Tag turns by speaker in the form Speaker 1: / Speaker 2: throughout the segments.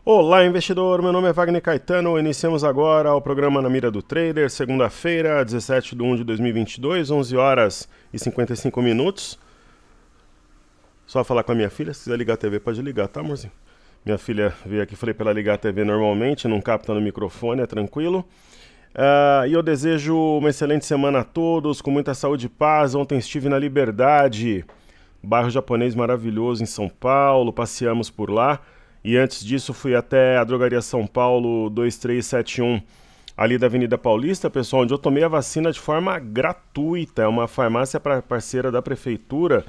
Speaker 1: Olá, investidor! Meu nome é Wagner Caetano. Iniciamos agora o programa Na Mira do Trader, segunda-feira, 17 de 1 de 2022, 11 horas e 55 minutos. Só falar com a minha filha, se quiser ligar a TV, pode ligar, tá, amorzinho? Minha filha veio aqui, falei para ela ligar a TV normalmente, não capta no microfone, é tranquilo. E eu desejo uma excelente semana a todos, com muita saúde e paz. Ontem estive na Liberdade, bairro japonês maravilhoso em São Paulo, passeamos por lá. E antes disso fui até a Drogaria São Paulo 2371, ali da Avenida Paulista, pessoal, onde eu tomei a vacina de forma gratuita. É uma farmácia parceira da prefeitura.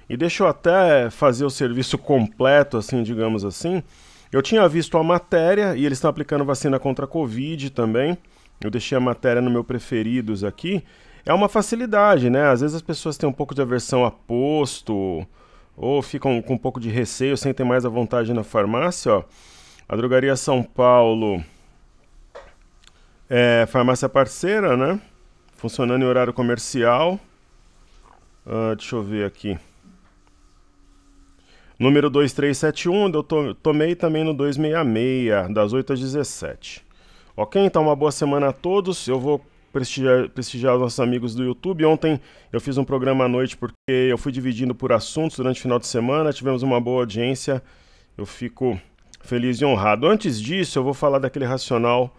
Speaker 1: E deixa eu até fazer o serviço completo, assim, digamos assim. Eu tinha visto a matéria e eles estão aplicando vacina contra a Covid também. Eu deixei a matéria no meu preferidos aqui. É uma facilidade, né? Às vezes as pessoas têm um pouco de aversão a posto, ou ficam com um pouco de receio, sentem mais à vontade na farmácia, ó. A Drogaria São Paulo é farmácia parceira, né? Funcionando em horário comercial. Deixa eu ver aqui. Número 2371, eu tomei também no 266, das 8 às 17. Ok, então uma boa semana a todos. Eu vou prestigiar os nossos amigos do YouTube. Ontem eu fiz um programa à noite porque eu fui dividindo por assuntos durante o final de semana. Tivemos uma boa audiência. Eu fico feliz e honrado. Antes disso, eu vou falar daquele racional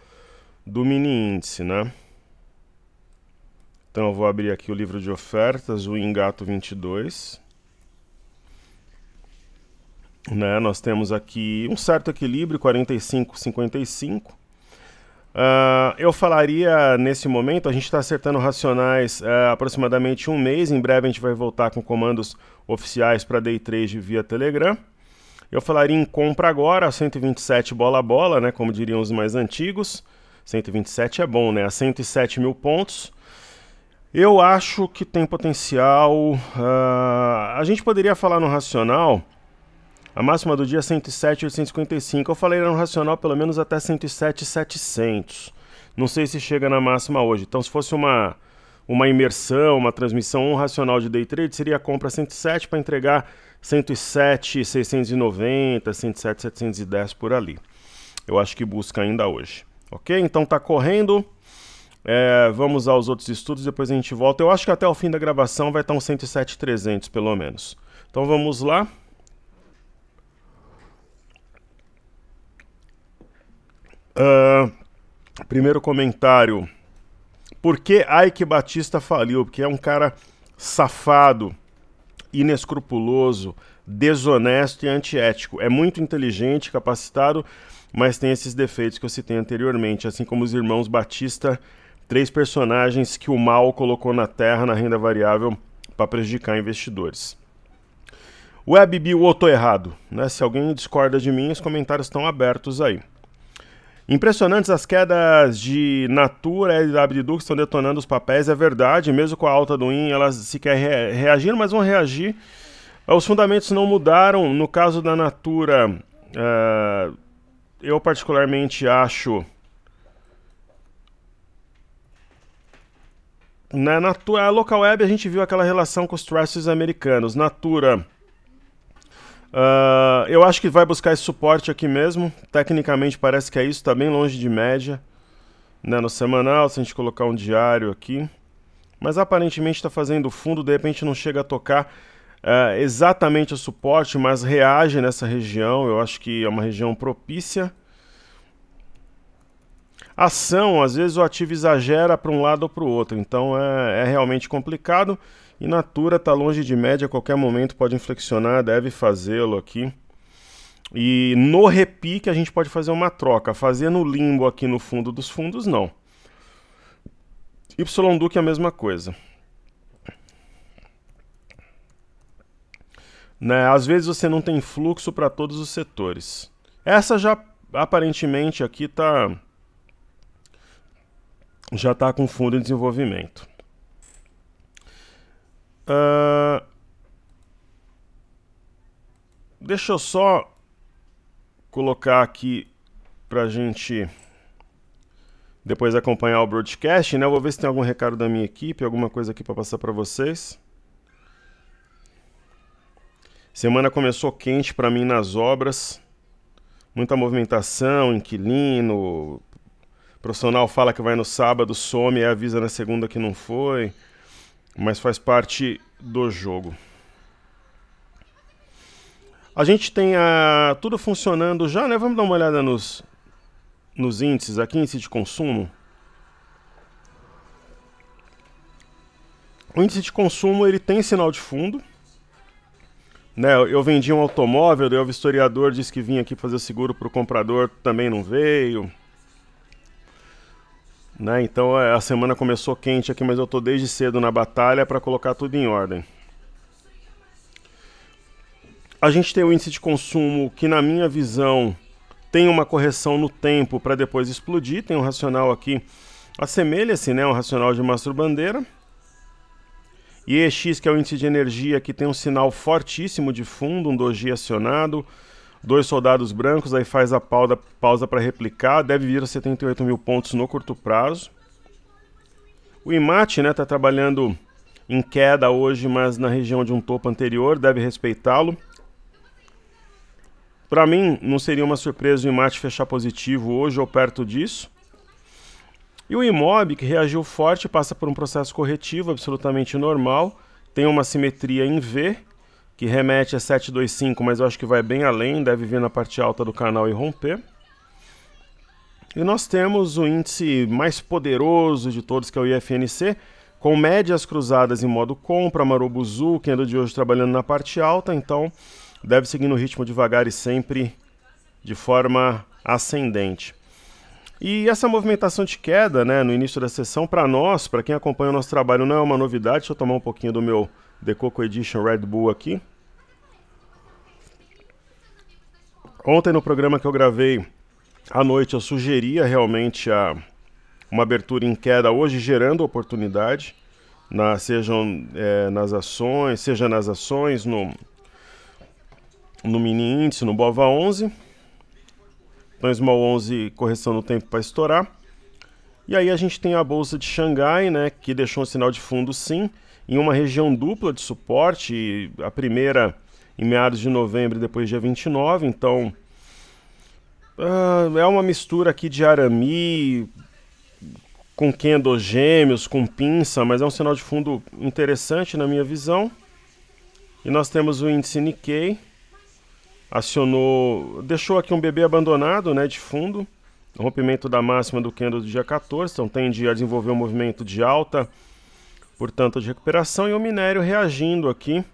Speaker 1: do mini índice, né? Então eu vou abrir aqui o livro de ofertas, o Engato 22. Né? Nós temos aqui um certo equilíbrio, 45,55. Eu falaria nesse momento, a gente está acertando racionais aproximadamente um mês. Em breve a gente vai voltar com comandos oficiais para Day Trade via Telegram. Eu falaria em compra agora, a 127 bola a bola, né, como diriam os mais antigos. 127 é bom, né? A 107 mil pontos. Eu acho que tem potencial. A gente poderia falar no racional. A máxima do dia é 107,855. Eu falei no racional pelo menos até 107,700. Não sei se chega na máxima hoje. Então, se fosse uma imersão, uma transmissão, um racional de day trade, seria a compra 107 para entregar 107,690, 107,710 por ali. Eu acho que busca ainda hoje. Ok? Então tá correndo. Vamos aos outros estudos, depois a gente volta. Eu acho que até o fim da gravação vai estar uns 107,300 pelo menos. Então vamos lá. Primeiro comentário. Por que Ike Batista faliu? Porque é um cara safado, inescrupuloso, desonesto e antiético. É muito inteligente, capacitado, mas tem esses defeitos que eu citei anteriormente, assim como os irmãos Batista, 3 personagens que o mal colocou na terra, na renda variável, para prejudicar investidores. WebBill, ou tô errado? Né? Se alguém discorda de mim, os comentários estão abertos aí. Impressionantes as quedas de Natura e LWDU que estão detonando os papéis, é verdade, mesmo com a alta do IN, elas sequer reagiram, mas vão reagir. Os fundamentos não mudaram. No caso da Natura, eu particularmente acho... Na Natura, a Local Web a gente viu aquela relação com os trusts americanos. Natura... eu acho que vai buscar esse suporte aqui mesmo. Tecnicamente parece que é isso, está bem longe de média, né? No semanal, se a gente colocar um diário aqui. Mas aparentemente está fazendo fundo, de repente não chega a tocar exatamente o suporte, mas reage nessa região. Eu acho que é uma região propícia. Ação, às vezes o ativo exagera para um lado ou para o outro, então é realmente complicado. E Natura está longe de média, a qualquer momento pode inflexionar, deve fazê-lo aqui. E no repique a gente pode fazer uma troca. Fazer no limbo aqui no fundo dos fundos, não. YDUC é a mesma coisa. Né? Às vezes você não tem fluxo para todos os setores. Essa já aparentemente aqui já está com fundo em desenvolvimento. Deixa eu só colocar aqui pra gente depois acompanhar o broadcast, né? Eu vou ver se tem algum recado da minha equipe, alguma coisa aqui para passar para vocês. Semana começou quente para mim nas obras. muita movimentação, inquilino, profissional fala que vai no sábado, some e avisa na segunda que não foi, mas faz parte do jogo. A gente tem tudo funcionando já, né? Vamos dar uma olhada nos índices aqui, índice de consumo. O índice de consumo ele tem sinal de fundo. Né, eu vendi um automóvel, daí o vistoriador disse que vinha aqui fazer seguro para o comprador, também não veio. Né, então a semana começou quente aqui, mas eu estou desde cedo na batalha para colocar tudo em ordem. A gente tem o índice de consumo que, na minha visão, tem uma correção no tempo para depois explodir. Tem um racional aqui, assemelha-se, né, um racional de Mastro-Bandeira. E EX, que é o índice de energia, que tem um sinal fortíssimo de fundo, um doji acionado, 2 soldados brancos, aí faz a pausa para replicar, deve vir a 78 mil pontos no curto prazo. O IMAT, né, está trabalhando em queda hoje, mas na região de um topo anterior, deve respeitá-lo. Para mim, não seria uma surpresa o IMAT fechar positivo hoje ou perto disso. E o IMOB, que reagiu forte, passa por um processo corretivo absolutamente normal. Tem uma simetria em V, que remete a 725, mas eu acho que vai bem além, deve vir na parte alta do canal e romper. E nós temos o índice mais poderoso de todos, que é o IFNC, com médias cruzadas em modo compra, Marubozu, que anda de hoje trabalhando na parte alta, então deve seguir no ritmo devagar e sempre de forma ascendente. E essa movimentação de queda, né, no início da sessão, para nós, para quem acompanha o nosso trabalho, não é uma novidade. Deixa eu tomar um pouquinho do meu The Coco Edition Red Bull aqui. Ontem, no programa que eu gravei à noite, eu sugeria realmente uma abertura em queda hoje, gerando oportunidade, seja nas ações, no mini índice, no BOVA11. Então, Small 11, correção no tempo para estourar. E aí a gente tem a bolsa de Xangai, né, que deixou um sinal de fundo sim, em uma região dupla de suporte, a primeira em meados de novembro e depois dia 29, então é uma mistura aqui de arame, com candle gêmeos, com pinça, mas é um sinal de fundo interessante na minha visão. E nós temos o índice Nikkei, deixou aqui um bebê abandonado, né, de fundo, rompimento da máxima do candle do dia 14, então tende a desenvolver um movimento de alta, portanto de recuperação, e o minério reagindo aqui.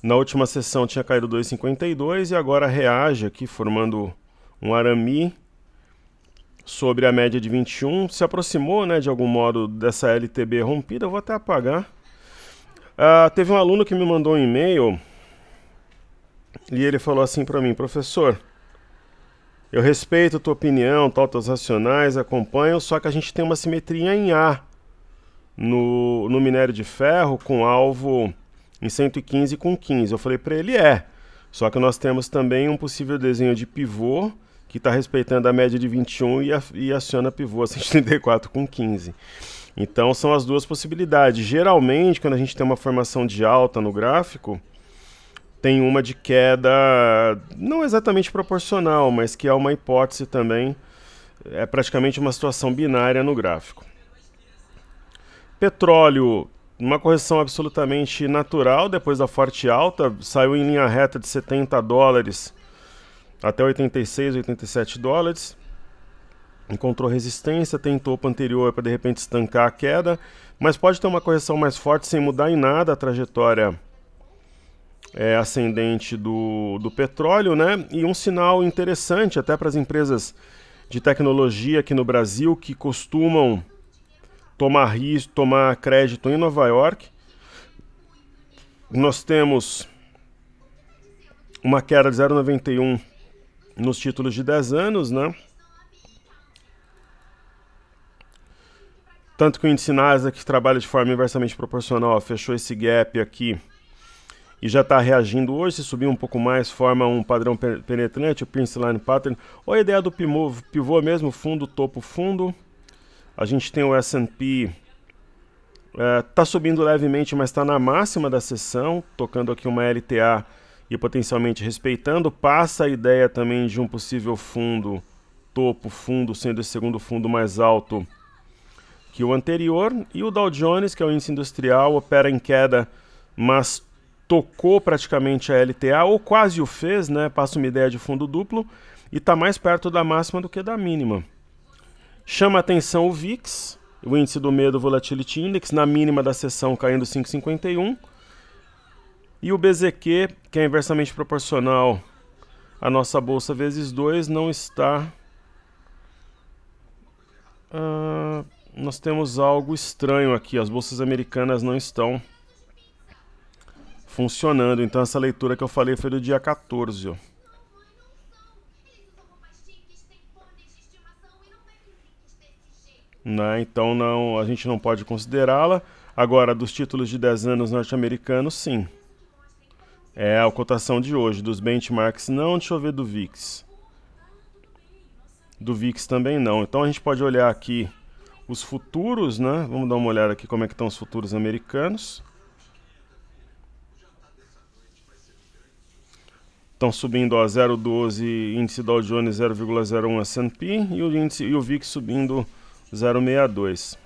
Speaker 1: Na última sessão tinha caído 2,52 e agora reage aqui, formando um arame sobre a média de 21, se aproximou, né, de algum modo dessa LTB rompida. Eu vou até apagar. Teve um aluno que me mandou um e-mail e ele falou assim para mim: professor, eu respeito a tua opinião, tuas racionais, acompanho, só que a gente tem uma simetria em A no minério de ferro, com alvo em 115 com 15. Eu falei para ele, só que nós temos também um possível desenho de pivô que está respeitando a média de 21 e aciona pivô a 134 com 15. Então são as duas possibilidades. Geralmente, quando a gente tem uma formação de alta no gráfico, tem uma de queda não exatamente proporcional, mas que é uma hipótese também, é praticamente uma situação binária no gráfico. Petróleo, uma correção absolutamente natural depois da forte alta, saiu em linha reta de 70 dólares até 86, 87 dólares. Encontrou resistência, tem topo anterior para de repente estancar a queda, mas pode ter uma correção mais forte sem mudar em nada a trajetória ascendente do petróleo, né? E um sinal interessante até para as empresas de tecnologia aqui no Brasil que costumam tomar crédito em Nova York. Nós temos uma queda de 0,91 nos títulos de 10 anos, né? Tanto que o índice Nasdaq, que trabalha de forma inversamente proporcional, fechou esse gap aqui e já está reagindo hoje. Se subir um pouco mais, forma um padrão penetrante, o Pinch Line Pattern, ou a ideia do pivô mesmo, fundo, topo, fundo. A gente tem o S&P, está subindo levemente, mas está na máxima da sessão, tocando aqui uma LTA e potencialmente respeitando. Passa a ideia também de um possível fundo, topo fundo, sendo esse segundo fundo mais alto que o anterior. E o Dow Jones, que é o índice industrial, opera em queda, mas tocou praticamente a LTA, ou quase o fez, né? Passa uma ideia de fundo duplo e está mais perto da máxima do que da mínima. Chama a atenção o VIX, o índice do medo Volatility Index, na mínima da sessão caindo 5,51. E o BZQ, que é inversamente proporcional à nossa bolsa vezes 2, não está... nós temos algo estranho aqui, as bolsas americanas não estão funcionando. Então essa leitura que eu falei foi do dia 14. Ó. Né? Então não, a gente não pode considerá-la. Agora, dos títulos de 10 anos norte-americanos, sim. É a cotação de hoje. Dos benchmarks, não. Deixa eu ver do VIX. Do VIX também não. Então a gente pode olhar aqui os futuros, né? Vamos dar uma olhada aqui como é que estão os futuros americanos. Estão subindo a 0,12, índice Dow Jones 0,01 S&P e o VIX subindo 0,62.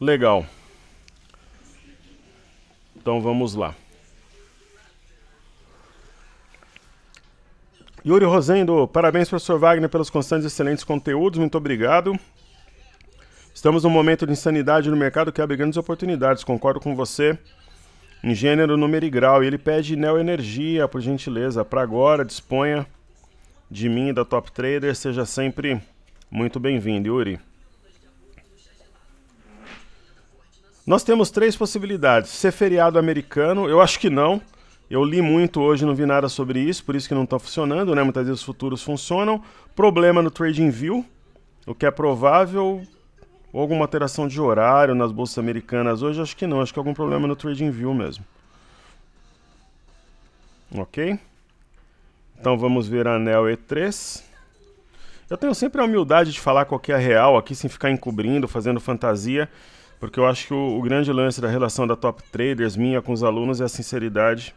Speaker 1: Legal. Então vamos lá. Yuri Rosendo, parabéns, professor Wagner, pelos constantes e excelentes conteúdos. Muito obrigado. Estamos num momento de insanidade no mercado que abre grandes oportunidades. Concordo com você em gênero, número e grau. E ele pede Neoenergia, por gentileza, para agora. Disponha de mim e da Top Trader. Seja sempre muito bem-vindo, Yuri. Nós temos 3 possibilidades. Ser feriado americano, eu acho que não. Eu li muito hoje, não vi nada sobre isso, por isso que não está funcionando, né? Muitas vezes os futuros funcionam. Problema no TradingView, o que é provável. Ou alguma alteração de horário nas bolsas americanas hoje, acho que não. Acho que é algum problema no TradingView mesmo. Ok? Então vamos ver a ANEL E3. Eu tenho sempre a humildade de falar qual que é a real aqui, sem ficar encobrindo, fazendo fantasia, porque eu acho que o grande lance da relação da Top Traders, minha com os alunos, é a sinceridade,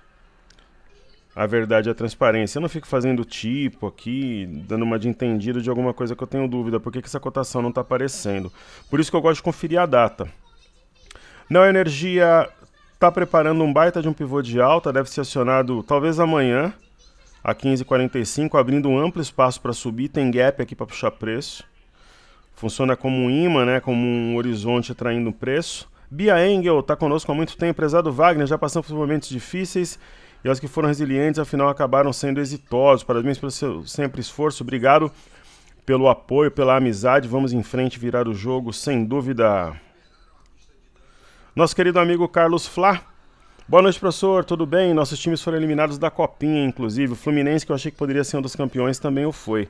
Speaker 1: a verdade e a transparência. Eu não fico fazendo tipo aqui, dando uma de entendido de alguma coisa que eu tenho dúvida, por que essa cotação não está aparecendo. Por isso que eu gosto de conferir a data. Neoenergia está preparando um baita de um pivô de alta, deve ser acionado talvez amanhã, a 15h45, abrindo um amplo espaço para subir, tem gap aqui para puxar preço. Funciona como um imã, né, como um horizonte atraindo preço. Bia Engel está conosco há muito tempo, prezado Wagner, já passamos por momentos difíceis e os que foram resilientes, afinal, acabaram sendo exitosos. Parabéns pelo seu sempre esforço, obrigado pelo apoio, pela amizade. Vamos em frente, virar o jogo, sem dúvida. Nosso querido amigo Carlos Flá. Boa noite, professor, tudo bem? Nossos times foram eliminados da Copinha, inclusive. O Fluminense, que eu achei que poderia ser um dos campeões, também o foi.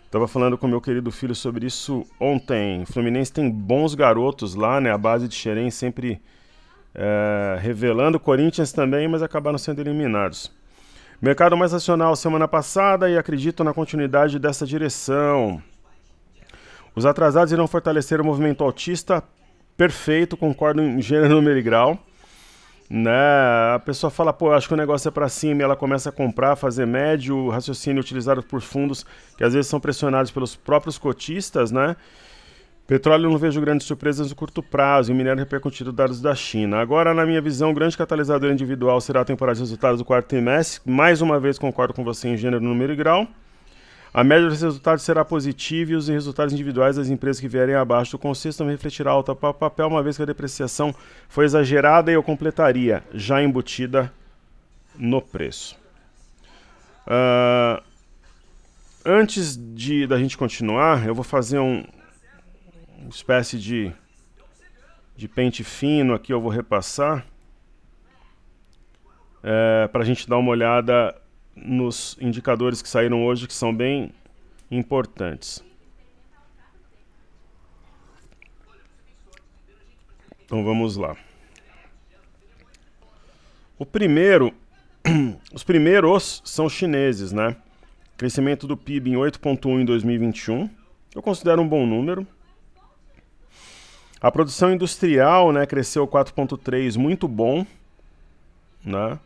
Speaker 1: Estava falando com meu querido filho sobre isso ontem. O Fluminense tem bons garotos lá, né? A base de Xerém sempre revelando. Corinthians também, mas acabaram sendo eliminados. Mercado mais racional semana passada e acredito na continuidade dessa direção. Os atrasados irão fortalecer o movimento altista. Perfeito, concordo em gênero, número e grau. Né? A pessoa fala, pô, acho que o negócio é para cima e ela começa a comprar, fazer médio, raciocínio utilizado por fundos que às vezes são pressionados pelos próprios cotistas, né? Petróleo não vejo grandes surpresas no curto prazo e o minério repercutido dados da China. Agora, na minha visão, o grande catalisador individual será a temporada de resultados do quarto trimestre. Mais uma vez concordo com você em gênero, número e grau. A média dos resultados será positiva e os resultados individuais das empresas que vierem abaixo do consenso também refletirá alta para o papel, uma vez que a depreciação foi exagerada, e eu completaria, já embutida no preço. Antes da gente continuar, eu vou fazer uma espécie de pente fino aqui, eu vou repassar, para a gente dar uma olhada nos indicadores que saíram hoje, que são bem importantes. Então vamos lá. Os primeiros são chineses, né? Crescimento do PIB em 8,1 em 2021. Eu considero um bom número. A produção industrial, né, cresceu 4,3, muito bom. né?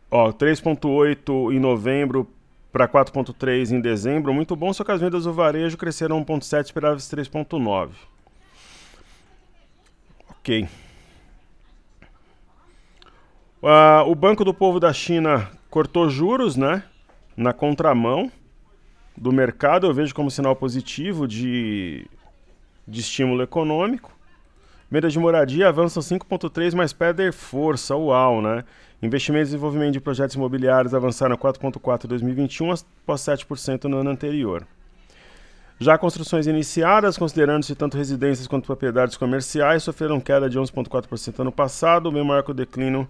Speaker 1: Ó, 3,8 em novembro para 4,3 em dezembro, muito bom, só que as vendas do varejo cresceram 1,7, esperava-se 3,9. Ok. O Banco do Povo da China cortou juros, né? Na contramão do mercado, eu vejo como sinal positivo de estímulo econômico. Vendas de moradia avançam 5,3, mas perdem força, uau, né? Investimentos e desenvolvimento de projetos imobiliários avançaram 4,4 em 2021, após 7% no ano anterior. Já construções iniciadas, considerando-se tanto residências quanto propriedades comerciais, sofreram queda de 11,4% ano passado, bem maior que o declínio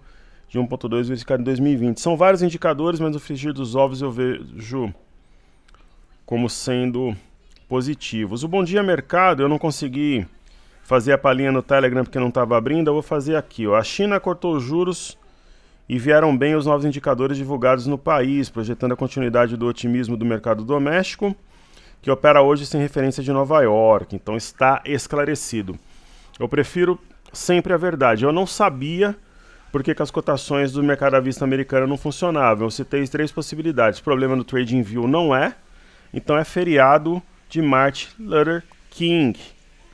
Speaker 1: de 1,2% verificado em 2020. São vários indicadores, mas o frigir dos ovos eu vejo como sendo positivos. O Bom Dia Mercado, eu não consegui fazer a palhinha no Telegram porque não estava abrindo, eu vou fazer aqui. Ó. A China cortou os juros e vieram bem os novos indicadores divulgados no país, projetando a continuidade do otimismo do mercado doméstico, que opera hoje sem referência de Nova York. Então está esclarecido. Eu prefiro sempre a verdade. Eu não sabia por que as cotações do mercado à vista americano não funcionavam. Eu citei 3 possibilidades. O problema do TradingView não é, então é feriado de Martin Luther King,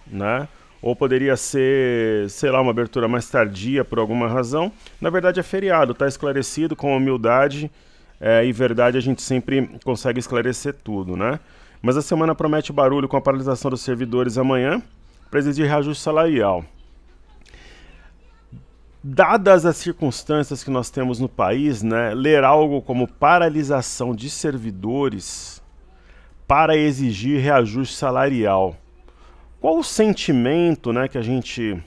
Speaker 1: né? Ou poderia ser, sei lá, uma abertura mais tardia por alguma razão. Na verdade é feriado, está esclarecido, com humildade e verdade a gente sempre consegue esclarecer tudo, né? Mas a semana promete barulho com a paralisação dos servidores amanhã para exigir reajuste salarial. Dadas as circunstâncias que nós temos no país, né, ler algo como paralisação de servidores para exigir reajuste salarial. Qual o sentimento, né, que a gente...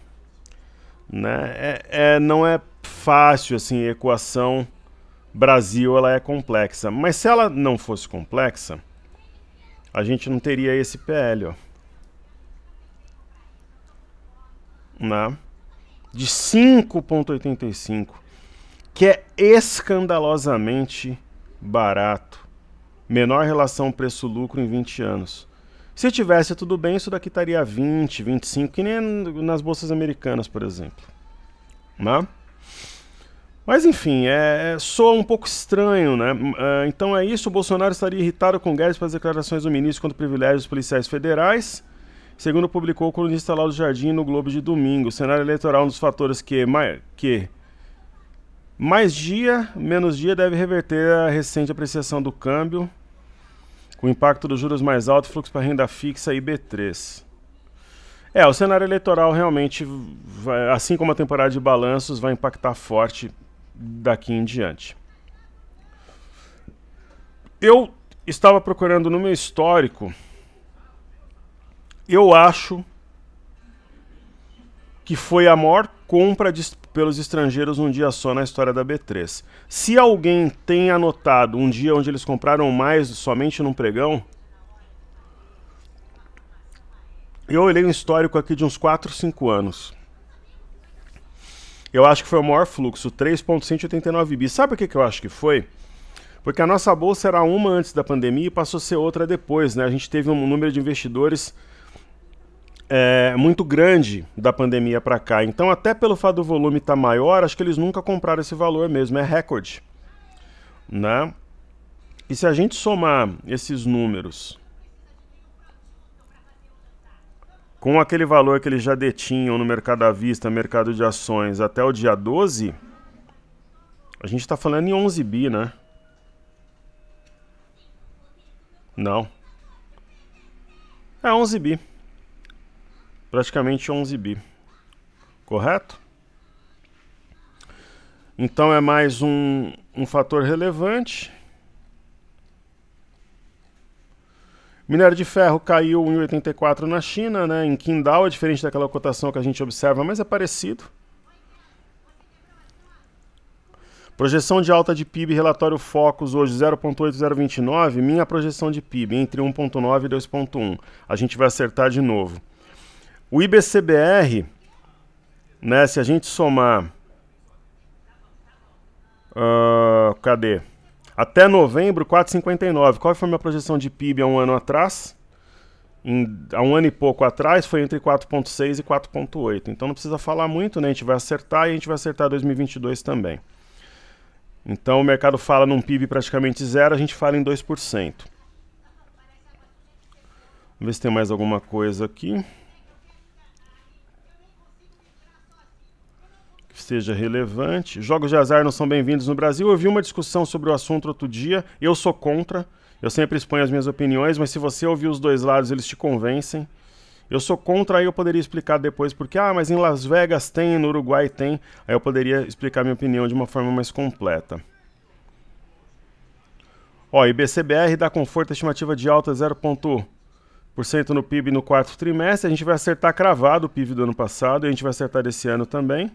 Speaker 1: Né, não é fácil, assim, a equação Brasil ela é complexa. Mas se ela não fosse complexa, a gente não teria esse PL, ó. Né? De 5,85, que é escandalosamente barato. Menor relação preço-lucro em 20 anos. Se tivesse tudo bem, isso daqui estaria 20, 25, que nem nas bolsas americanas, por exemplo. Né? Mas enfim, soa um pouco estranho, né? Então é isso, o Bolsonaro estaria irritado com Guedes pelas declarações do ministro contra privilégios policiais federais, segundo publicou o colunista Laudo Jardim no Globo de domingo. O cenário eleitoral é um dos fatores que mais dia, menos dia deve reverter a recente apreciação do câmbio, com o impacto dos juros mais altos, fluxo para renda fixa e B3. O cenário eleitoral realmente, assim como a temporada de balanços, vai impactar forte daqui em diante. Eu estava procurando no meu histórico, eu acho que foi a maior compra pelos estrangeiros num dia só na história da B3. Se alguém tem anotado um dia onde eles compraram mais somente num pregão, eu olhei um histórico aqui de uns 4, 5 anos. Eu acho que foi o maior fluxo, 3,189 bi. Sabe por que eu acho que foi? Porque a nossa bolsa era uma antes da pandemia e passou a ser outra depois, né? A gente teve um número de investidores muito grande da pandemia para cá. Então, até pelo fato do volume estar maior, acho que eles nunca compraram esse valor mesmo, é recorde, né? E se a gente somar esses números com aquele valor que eles já detinham no mercado à vista, mercado de ações, até o dia 12, a gente está falando em 11 bi, né? Não. É 11 bi. Praticamente 11 bi. Correto? Então é mais um fator relevante. Minério de ferro caiu em 1,84 na China, né? Em Qingdao, é diferente daquela cotação que a gente observa, mas é parecido. Projeção de alta de PIB, relatório Focus hoje 0,8, 0,29. Minha projeção de PIB entre 1,9 e 2,1. A gente vai acertar de novo. O IBCBR, né, se a gente somar, cadê? Até novembro, 4,59. Qual foi a minha projeção de PIB há um ano atrás? há um ano e pouco atrás foi entre 4,6 e 4,8. Então não precisa falar muito, né? A gente vai acertar e a gente vai acertar 2022 também. Então o mercado fala num PIB praticamente zero, a gente fala em 2%. Vamos ver se tem mais alguma coisa aqui que seja relevante. Jogos de azar não são bem-vindos no Brasil. Eu vi uma discussão sobre o assunto outro dia. Eu sou contra. Eu sempre exponho as minhas opiniões, mas se você ouvir os dois lados, eles te convencem. Eu sou contra, aí eu poderia explicar depois porque, mas em Las Vegas tem, no Uruguai tem. Aí eu poderia explicar minha opinião de uma forma mais completa. Ó, IBCBR dá conforto, estimativa de alta 0,1% no PIB no quarto trimestre. A gente vai acertar cravado o PIB do ano passado e a gente vai acertar desse ano também.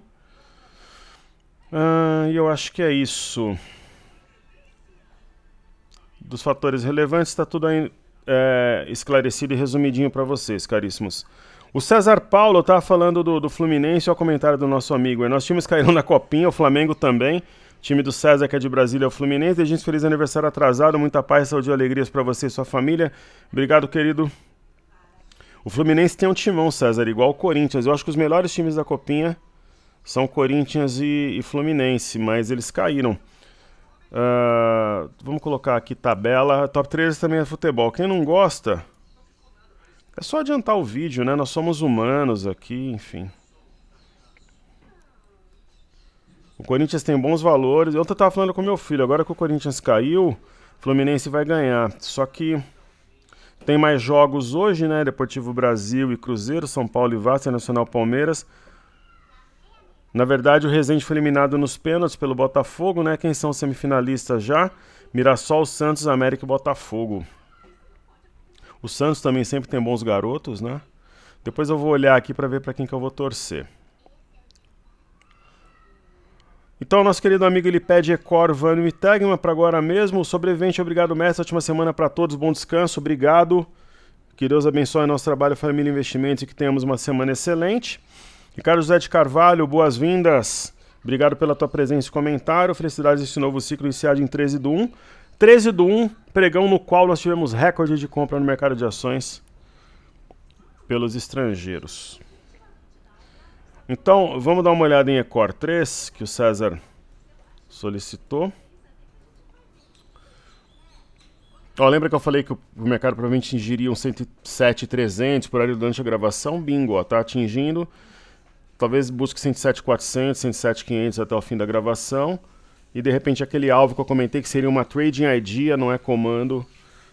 Speaker 1: E eu acho que é isso. Dos fatores relevantes, está tudo aí esclarecido e resumidinho para vocês, caríssimos. O César Paulo estava falando do Fluminense, olha o comentário do nosso amigo. Nossos times caíram na Copinha, o Flamengo também. O time do César, que é de Brasília, é o Fluminense. E a gente, feliz aniversário atrasado, muita paz, saúde e alegrias para você e sua família. Obrigado, querido. O Fluminense tem um timão, César, igual o Corinthians. Eu acho que os melhores times da Copinha são Corinthians e Fluminense, mas eles caíram. Vamos colocar aqui tabela. Top 13 também é futebol. Quem não gosta, é só adiantar o vídeo, né? Nós somos humanos aqui, enfim. O Corinthians tem bons valores. Eu estava falando com meu filho, agora que o Corinthians caiu, o Fluminense vai ganhar. Só que tem mais jogos hoje, né? Deportivo Brasil e Cruzeiro, São Paulo e Vasco, Nacional Palmeiras. Na verdade, o Resende foi eliminado nos pênaltis pelo Botafogo, né? Quem são os semifinalistas já? Mirassol, Santos, América e Botafogo. O Santos também sempre tem bons garotos, né? Depois eu vou olhar aqui para ver para quem que eu vou torcer. Então, nosso querido amigo, ele pede Ecor, Vânio e Tegma para agora mesmo. O sobrevivente, obrigado, mestre. Ótima semana para todos, bom descanso, obrigado. Que Deus abençoe nosso trabalho, família e investimentos e que tenhamos uma semana excelente. Ricardo José de Carvalho, boas-vindas. Obrigado pela tua presença e comentário. Felicidades desse novo ciclo iniciado em 13/1. 13/1, pregão no qual nós tivemos recorde de compra no mercado de ações pelos estrangeiros. Então, vamos dar uma olhada em Ecor 3, que o César solicitou. Ó, lembra que eu falei que o mercado provavelmente atingiria uns 107.300 por ali durante a gravação? Bingo, ó, tá atingindo. Talvez busque 107.400, 107.500 até o fim da gravação. E de repente aquele alvo que eu comentei que seria uma Trading Idea, não é comando,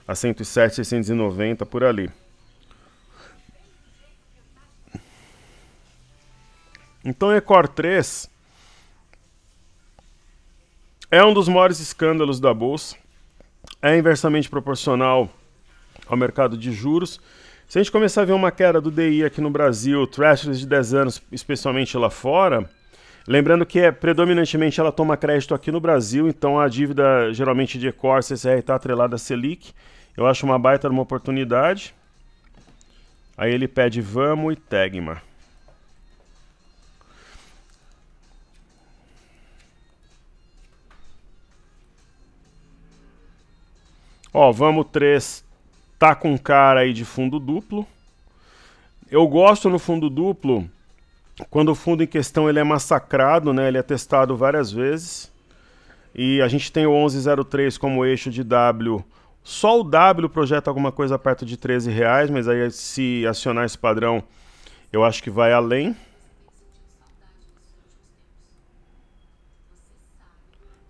Speaker 1: a 107.690 por ali. Então Ecor 3 é um dos maiores escândalos da Bolsa. É inversamente proporcional ao mercado de juros. Se a gente começar a ver uma queda do DI aqui no Brasil, Treasuries de 10 anos, especialmente lá fora, lembrando que predominantemente ela toma crédito aqui no Brasil, então a dívida geralmente de Ecor, CCR está atrelada a Selic. Eu acho uma baita uma oportunidade. Aí ele pede Vamos e Tegma. Ó, Vamos 3 tá com cara aí de fundo duplo. Eu gosto no fundo duplo quando o fundo em questão ele é massacrado, né? Ele é testado várias vezes. E a gente tem o 1103 como eixo de W. Só o W projeta alguma coisa perto de R$13, mas aí se acionar esse padrão, eu acho que vai além.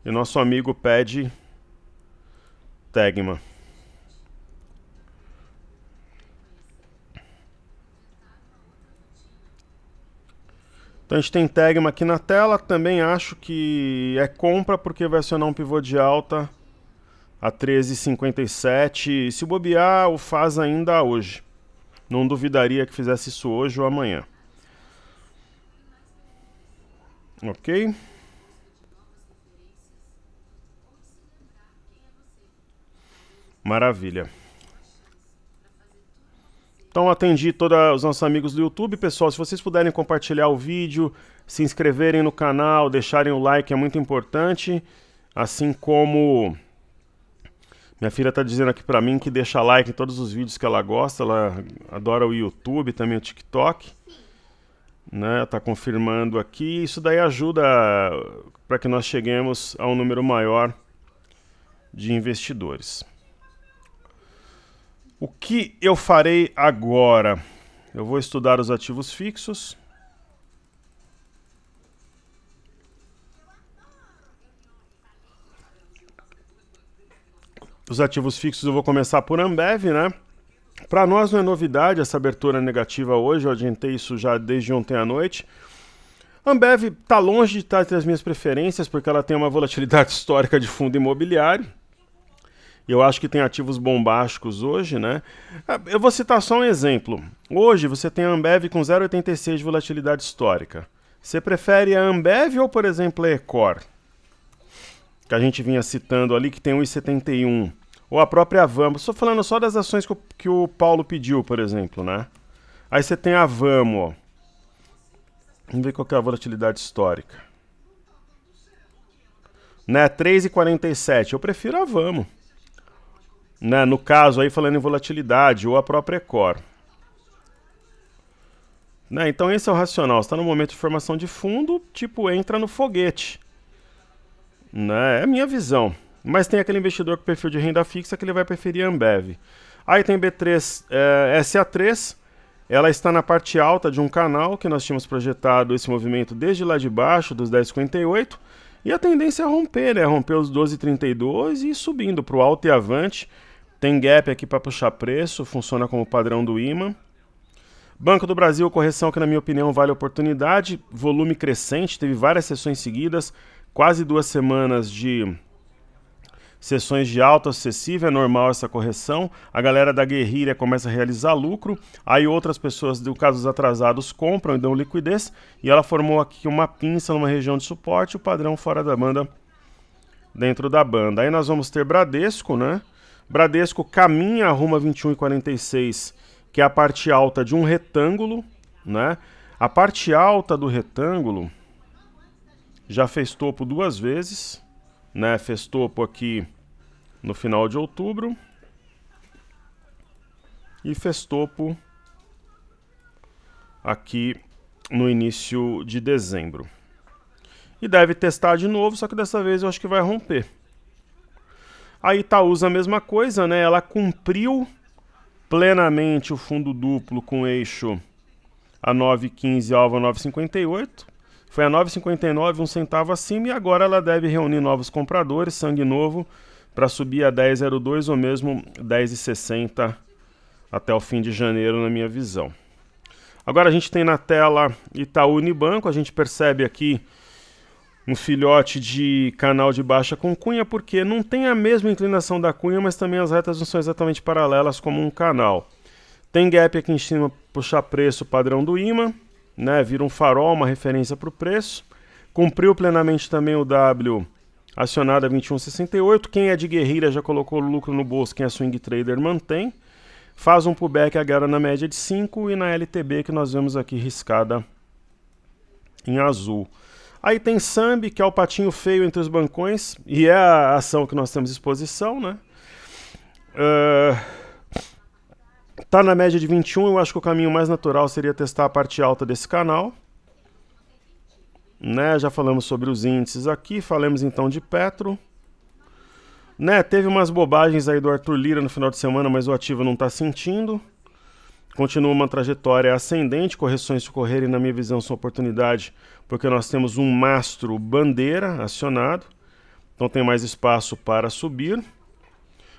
Speaker 1: E nosso amigo pede Tegma. Então a gente tem Tegma aqui na tela, também acho que é compra porque vai acionar um pivô de alta a 13,57. Se bobear, o faz ainda hoje. Não duvidaria que fizesse isso hoje ou amanhã. Ok? Maravilha. Então atendi todos os nossos amigos do YouTube. Pessoal, se vocês puderem compartilhar o vídeo, se inscreverem no canal, deixarem o like, é muito importante. Assim como Minha filha tá dizendo aqui pra mim que deixa like em todos os vídeos que ela gosta. Ela adora o YouTube, também o TikTok. Né? Tá confirmando aqui. Isso daí ajuda para que nós cheguemos a um número maior de investidores. O que eu farei agora? Eu vou estudar os ativos fixos. Os ativos fixos eu vou começar por Ambev, né? Para nós não é novidade essa abertura negativa hoje, eu adiantei isso já desde ontem à noite. Ambev está longe de estar entre as minhas preferências, porque ela tem uma volatilidade histórica de fundo imobiliário. Eu acho que tem ativos bombásticos hoje, né? Eu vou citar só um exemplo. Hoje você tem a Ambev com 0,86 de volatilidade histórica. Você prefere a Ambev ou, por exemplo, a Ecor? Que a gente vinha citando ali, que tem 1,71. Ou a própria Vamos. Estou falando só das ações que o Paulo pediu, por exemplo, né? Aí você tem a Vamos, ó. Vamos ver qual que é a volatilidade histórica. Né? 3,47. Eu prefiro a Vamos. Né? No caso aí, falando em volatilidade, ou a própria Ecor. Né? Então esse é o racional. Você está no momento de formação de fundo, tipo, entra no foguete. Né? É a minha visão. Mas tem aquele investidor com perfil de renda fixa que ele vai preferir a Ambev. Aí tem B3, SA3, ela está na parte alta de um canal que nós tínhamos projetado esse movimento desde lá de baixo, dos 10,58, e a tendência é romper, né? Romper os 12,32 e ir subindo para o alto e avante. Tem gap aqui para puxar preço, funciona como padrão do imã. Banco do Brasil, correção que na minha opinião vale a oportunidade, volume crescente, teve várias sessões seguidas, quase 2 semanas de sessões de alta sucessiva, é normal essa correção. A galera da guerrilha começa a realizar lucro, aí outras pessoas, do casos atrasados, compram e dão liquidez, e ela formou aqui uma pinça numa região de suporte, o padrão fora da banda, dentro da banda. Aí nós vamos ter Bradesco, né? Bradesco caminha rumo a 21,46, que é a parte alta de um retângulo, né? A parte alta do retângulo já fez topo 2 vezes, né? Fez topo aqui no final de outubro e fez topo aqui no início de dezembro. E deve testar de novo, só que dessa vez eu acho que vai romper. A Itaúsa a mesma coisa, né? Ela cumpriu plenamente o fundo duplo com eixo a 9,15 alvo a 9,58. Foi a 9,59, 1 centavo acima, e agora ela deve reunir novos compradores, sangue novo, para subir a 10,02 ou mesmo 10,60 até o fim de janeiro, na minha visão. Agora a gente tem na tela Itaú Unibanco, a gente percebe aqui um filhote de canal de baixa com cunha, porque não tem a mesma inclinação da cunha, mas também as retas não são exatamente paralelas como um canal. Tem gap aqui em cima, puxar preço, padrão do imã. Né, vira um farol, uma referência para o preço. Cumpriu plenamente também o W acionado a 21,68. Quem é de guerrilha já colocou lucro no bolso, quem é swing trader mantém. Faz um pullback agora na média de 5 e na LTB que nós vemos aqui riscada em azul. Aí tem Sambi, que é o patinho feio entre os bancões, e é a ação que nós temos exposição, né? Tá na média de 21, eu acho que o caminho mais natural seria testar a parte alta desse canal. Né, já falamos sobre os índices aqui, falamos então de Petro. Né, teve umas bobagens aí do Arthur Lira no final de semana, mas o ativo não está sentindo. Continua uma trajetória ascendente, correções se ocorrerem, na minha visão, são oportunidade, porque nós temos um mastro bandeira acionado, então tem mais espaço para subir.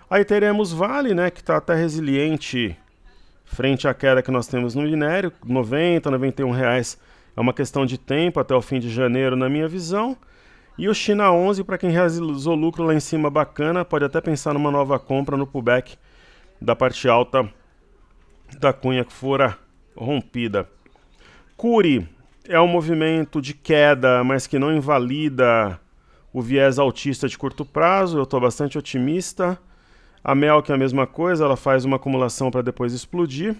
Speaker 1: Aí teremos Vale, né, que está até resiliente frente à queda que nós temos no minério, 90, 91 reais. É uma questão de tempo até o fim de janeiro, na minha visão. E o China 11, para quem realizou lucro lá em cima bacana, pode até pensar numa nova compra no pullback da parte alta da cunha que fora rompida. Cury é um movimento de queda, mas que não invalida o viés altista de curto prazo. Eu estou bastante otimista. A Melk é a mesma coisa, ela faz uma acumulação para depois explodir.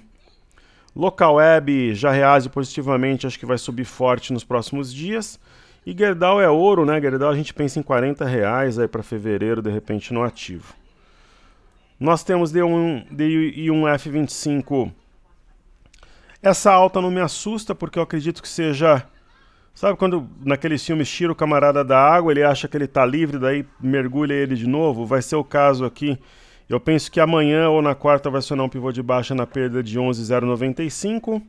Speaker 1: Local Web já reage positivamente, acho que vai subir forte nos próximos dias. E Gerdau é ouro, né? Gerdau a gente pensa em 40 reais aí para fevereiro, de repente no ativo. Nós temos D1F25. Essa alta não me assusta, porque eu acredito que seja... Sabe quando naqueles filmes tira o camarada da água, ele acha que ele está livre, daí mergulha ele de novo? Vai ser o caso aqui. Eu penso que amanhã ou na quarta vai acionar um pivô de baixa na perda de 11,095.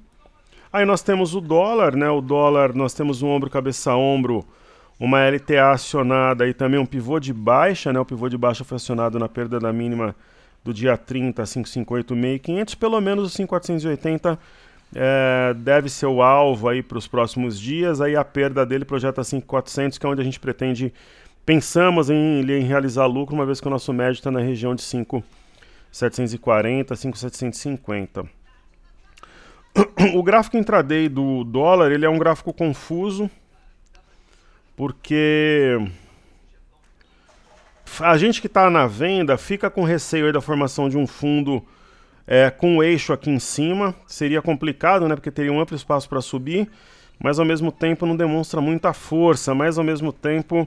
Speaker 1: Aí nós temos o dólar, né? O dólar, nós temos um ombro, cabeça, ombro, uma LTA acionada e também um pivô de baixa, né? O pivô de baixa foi acionado na perda da mínima do dia 30, 558,500, pelo menos o 5,480 deve ser o alvo aí para os próximos dias. Aí a perda dele projeta 5,400, que é onde a gente pretende, pensamos em realizar lucro, uma vez que o nosso médio está na região de 5,740, 5,750. O gráfico intraday do dólar, ele é um gráfico confuso, porque a gente que está na venda fica com receio aí da formação de um fundo com o eixo aqui em cima. Seria complicado, né, porque teria um amplo espaço para subir, mas ao mesmo tempo não demonstra muita força, mas ao mesmo tempo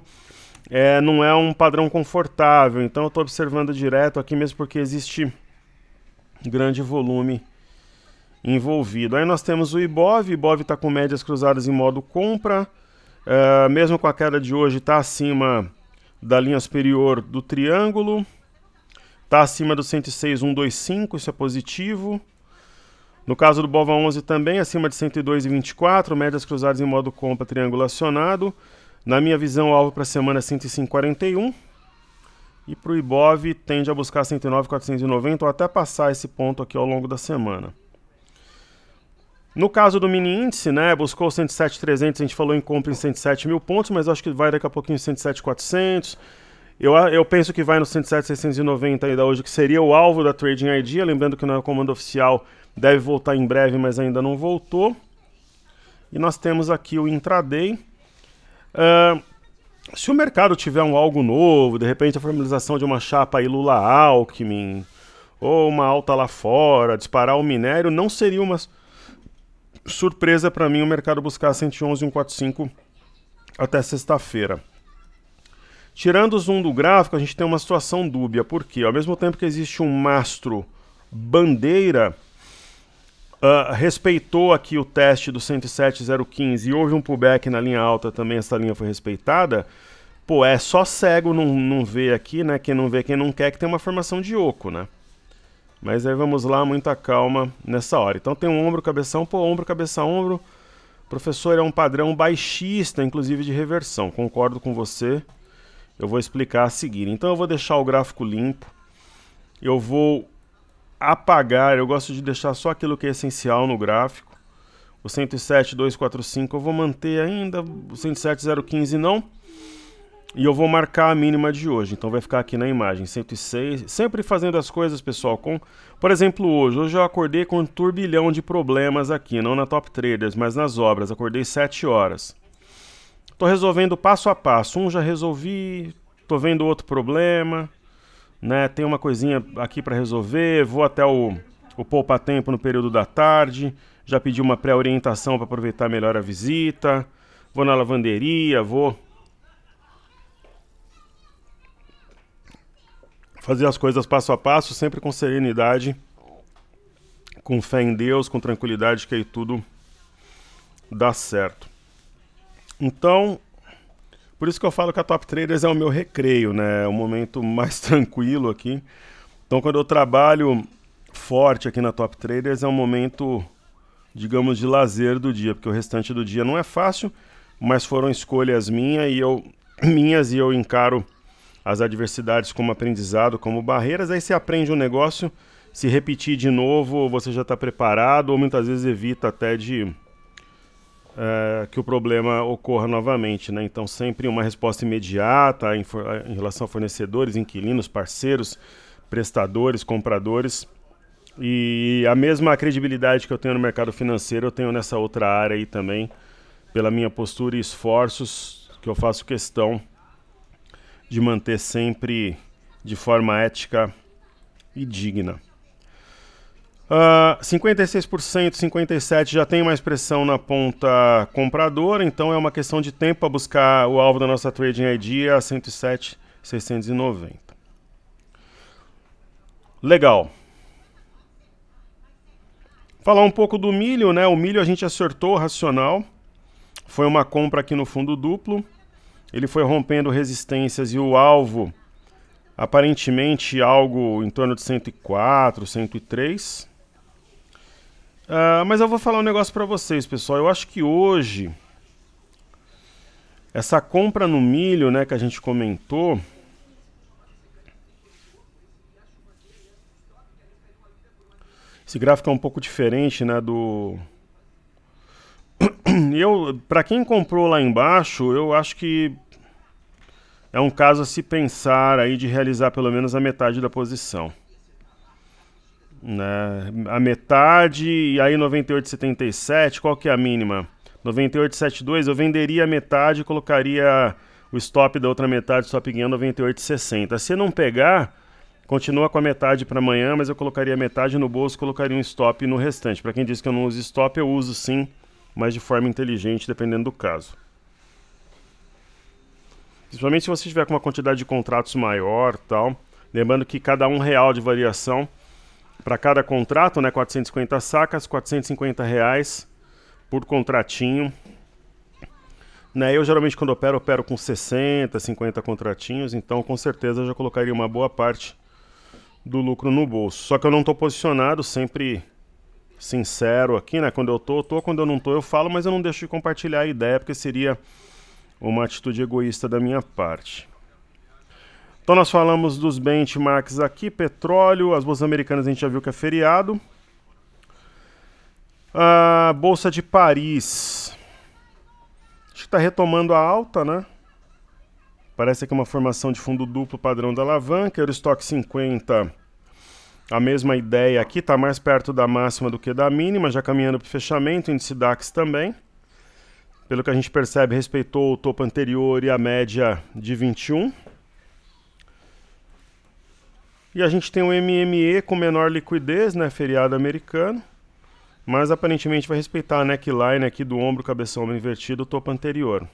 Speaker 1: não é um padrão confortável. Então eu estou observando direto aqui mesmo porque existe grande volume envolvido. Aí nós temos o Ibov está com médias cruzadas em modo compra, mesmo com a queda de hoje está acima da linha superior do triângulo, está acima do 106,125, isso é positivo. No caso do BOVA11 também acima de 102,24, médias cruzadas em modo compra, triângulo acionado. Na minha visão, o alvo para a semana é 105,41. E para o Ibov tende a buscar 109,490 ou até passar esse ponto aqui ao longo da semana. No caso do mini índice, né, buscou 107,300, a gente falou em compra em 107 mil pontos, mas acho que vai daqui a pouquinho 107,400. Eu penso que vai no 107,690 ainda hoje, que seria o alvo da Trading Idea. Lembrando que na comanda oficial deve voltar em breve, mas ainda não voltou. E nós temos aqui o intraday. Se o mercado tiver algo novo, de repente a formalização de uma chapa aí Lula-Alckmin, ou uma alta lá fora, disparar o minério, não seria uma surpresa para mim o mercado buscar 111,145 até sexta-feira. Tirando o zoom do gráfico, a gente tem uma situação dúbia, porque ao mesmo tempo que existe um mastro bandeira, respeitou aqui o teste do 107,015 e houve um pullback na linha alta também, essa linha foi respeitada. Pô, é só cego não ver aqui, né? Quem não vê, quem não quer, que tem uma formação de oco, né? Mas aí vamos lá, muita calma nessa hora. Então tem um ombro, cabeção, pô, ombro, cabeça, ombro. Professor, é um padrão baixista, inclusive de reversão. Concordo com você. Eu vou explicar a seguir. Então eu vou deixar o gráfico limpo. Eu vou apagar, eu gosto de deixar só aquilo que é essencial no gráfico. O 107,245 eu vou manter ainda, o 107,015 não. E eu vou marcar a mínima de hoje, então vai ficar aqui na imagem, 106. Sempre fazendo as coisas, pessoal, com... Por exemplo, hoje eu acordei com um turbilhão de problemas aqui, não na Top Traders, mas nas obras. Acordei 7 horas. Estou resolvendo passo a passo. Um já resolvi, estou vendo outro problema, né? Tem uma coisinha aqui para resolver. Vou até o poupa-tempo no período da tarde. Já pedi uma pré-orientação para aproveitar melhor a visita. Vou na lavanderia, vou fazer as coisas passo a passo, sempre com serenidade, com fé em Deus, com tranquilidade, que aí tudo dá certo. Então, por isso que eu falo que a Top Traders é o meu recreio, né? É o momento mais tranquilo aqui. Então, quando eu trabalho forte aqui na Top Traders, é um momento, digamos, de lazer do dia, porque o restante do dia não é fácil, mas foram escolhas minhas e eu encaro as adversidades como aprendizado, como barreiras. Aí você aprende um negócio, se repetir de novo, você já está preparado, ou muitas vezes evita até que o problema ocorra novamente, né? Então sempre uma resposta imediata em relação a fornecedores, inquilinos, parceiros, prestadores, compradores. E a mesma credibilidade que eu tenho no mercado financeiro, eu tenho nessa outra área aí também, pela minha postura e esforços que eu faço questão de manter sempre de forma ética e digna. 56%, 57% já tem mais pressão na ponta compradora, então é uma questão de tempo para buscar o alvo da nossa Trading Idea a 107,690. Legal. Falar um pouco do milho, né? O milho a gente acertou racional. Foi uma compra aqui no fundo duplo. Ele foi rompendo resistências e o alvo, aparentemente, algo em torno de 104, 103. Mas eu vou falar um negócio para vocês, pessoal. Eu acho que hoje, essa compra no milho, né, que a gente comentou, esse gráfico é um pouco diferente, né, do... Para quem comprou lá embaixo, eu acho que é um caso a se pensar aí de realizar pelo menos a metade da posição. Né? A metade, e aí 98,77, qual que é a mínima? 98,72, eu venderia a metade e colocaria o stop da outra metade, stop gain 98,60. Se não pegar, continua com a metade para amanhã, mas eu colocaria a metade no bolso, colocaria um stop no restante. Para quem diz que eu não uso stop, eu uso sim, mas de forma inteligente, dependendo do caso. Principalmente se você tiver com uma quantidade de contratos maior, tal. Lembrando que cada R$1 de variação para cada contrato, né, 450 sacas, R$450 por contratinho. Né, eu geralmente quando opero com 60, 50 contratinhos, então com certeza eu já colocaria uma boa parte do lucro no bolso. Só que eu não estou posicionado, sempre sincero aqui, né? Quando eu tô, quando eu não tô, eu falo, mas eu não deixo de compartilhar a ideia, porque seria uma atitude egoísta da minha parte. Então nós falamos dos benchmarks aqui, petróleo, as bolsas americanas a gente já viu que é feriado. A Bolsa de Paris, acho que está retomando a alta, né? Parece que é uma formação de fundo duplo padrão da alavanca. Eurostock 50, a mesma ideia aqui, está mais perto da máxima do que da mínima, já caminhando para o fechamento, índice DAX também. Pelo que a gente percebe, respeitou o topo anterior e a média de 21. E a gente tem o MME com menor liquidez, né, feriado americano, mas aparentemente vai respeitar a neckline aqui do ombro, cabeção ombro invertido, o topo anterior.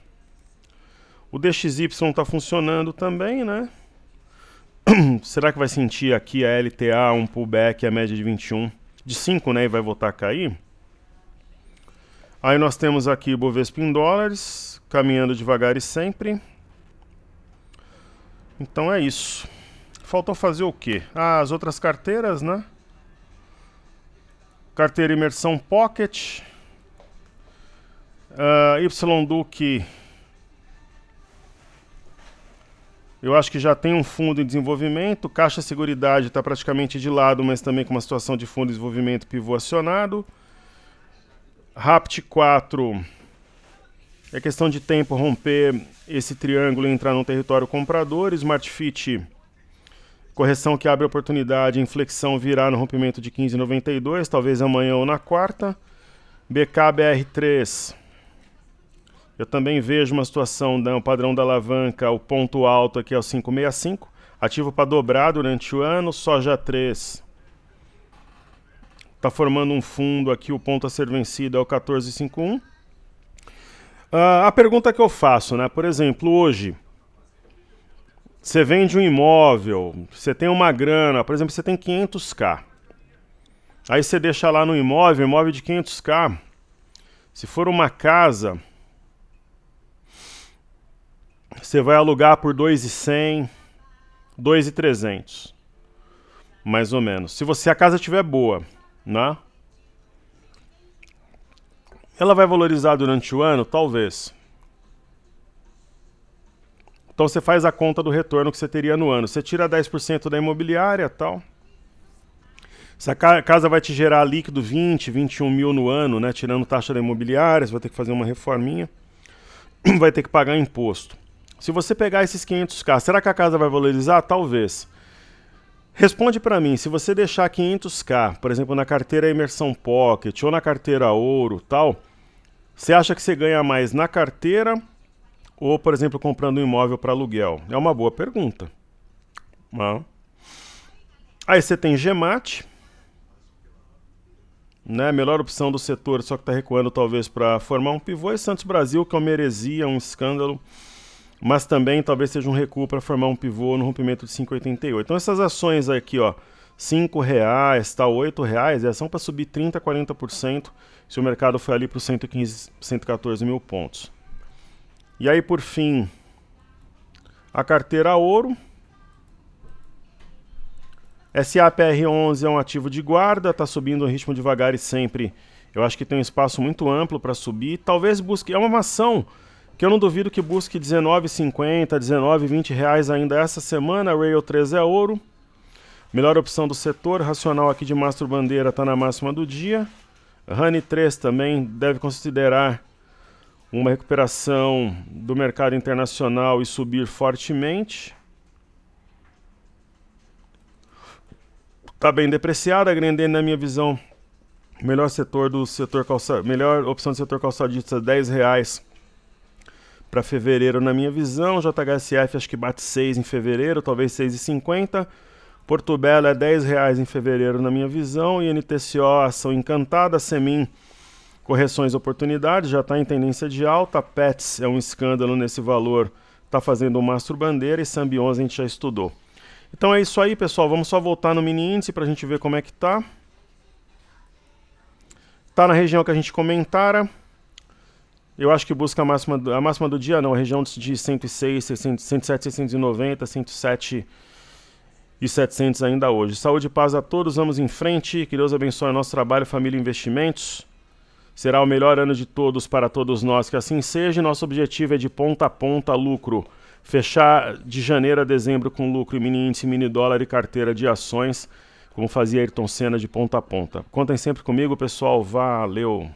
Speaker 1: O DXY está funcionando também, né? Será que vai sentir aqui a LTA, um pullback, a média de 21, de 5, né, e vai voltar a cair? Aí nós temos aqui o Bovespa em dólares, caminhando devagar e sempre. Então é isso. Faltou fazer o quê? As outras carteiras, né? Carteira Imersão Pocket. YDUC. Eu acho que já tem um fundo em desenvolvimento. Caixa Seguridade está praticamente de lado, mas também com uma situação de fundo de desenvolvimento pivô acionado. Rapt 4, é questão de tempo romper esse triângulo e entrar no território comprador. SmartFit, correção que abre oportunidade, inflexão virar no rompimento de 15,92, talvez amanhã ou na quarta. BKBR3, eu também vejo uma situação, né, o padrão da alavanca, o ponto alto aqui é o 565, ativo para dobrar durante o ano. Soja 3, está formando um fundo aqui, o ponto a ser vencido é o 14,51. A pergunta que eu faço, né? Por exemplo, hoje, você vende um imóvel, você tem uma grana, por exemplo, você tem 500k. Aí você deixa lá no imóvel de 500k. Se for uma casa, você vai alugar por 2.100, 2.300, mais ou menos. Se a casa estiver boa, né? Ela vai valorizar durante o ano? Talvez. Então você faz a conta do retorno que você teria no ano. Você tira 10% da imobiliária, tal. Se a casa vai te gerar líquido 20, 21 mil no ano, né? Tirando taxa da imobiliária, você vai ter que fazer uma reforminha. Vai ter que pagar imposto. Se você pegar esses 500k, será que a casa vai valorizar? Talvez. Responde para mim, se você deixar 500k, por exemplo, na carteira Imersão Pocket ou na carteira Ouro, tal, você acha que você ganha mais na carteira ou, por exemplo, comprando um imóvel para aluguel? É uma boa pergunta. Aí você tem GEMAT, né? Melhor opção do setor, só que está recuando talvez para formar um pivô. E Santos Brasil, que é uma heresia, um escândalo, mas também talvez seja um recuo para formar um pivô no rompimento de 5,88. Então essas ações aqui, ó, R$5, está R$8, é ação para subir 30%, 40% se o mercado for ali para os 115, 114 mil pontos. E aí, por fim, a carteira ouro. SAPR11 é um ativo de guarda, está subindo em ritmo devagar e sempre. Eu acho que tem um espaço muito amplo para subir. Talvez busque, é uma ação que eu não duvido que busque R$19,50, R$19,20 ainda essa semana. Rail 3 é ouro. Melhor opção do setor, racional aqui de Mastro Bandeira está na máxima do dia. Honey 3 também deve considerar uma recuperação do mercado internacional e subir fortemente. Está bem depreciada, a Grendene na minha visão, melhor opção do setor calçadista, R$10 para fevereiro na minha visão. JHSF acho que bate 6 em fevereiro, talvez 6,50. Porto Belo é R$10 em fevereiro na minha visão. E NTCO, ação encantada. Semin, correções oportunidades, já está em tendência de alta. Pets é um escândalo nesse valor, está fazendo um Mastro Bandeira. E Sambi 11 a gente já estudou. Então é isso aí, pessoal. Vamos só voltar no mini índice para a gente ver como é que tá. Tá na região que a gente comentara. Eu acho que busca a máxima do dia, não, a região de 106, 107, 690, 107 e 700 ainda hoje. Saúde e paz a todos, vamos em frente. Que Deus abençoe nosso trabalho, família e investimentos. Será o melhor ano de todos para todos nós, que assim seja. Nosso objetivo é de ponta a ponta lucro. Fechar de janeiro a dezembro com lucro em mini índice, mini dólar e carteira de ações, como fazia Ayrton Senna de ponta a ponta. Contem sempre comigo, pessoal. Valeu!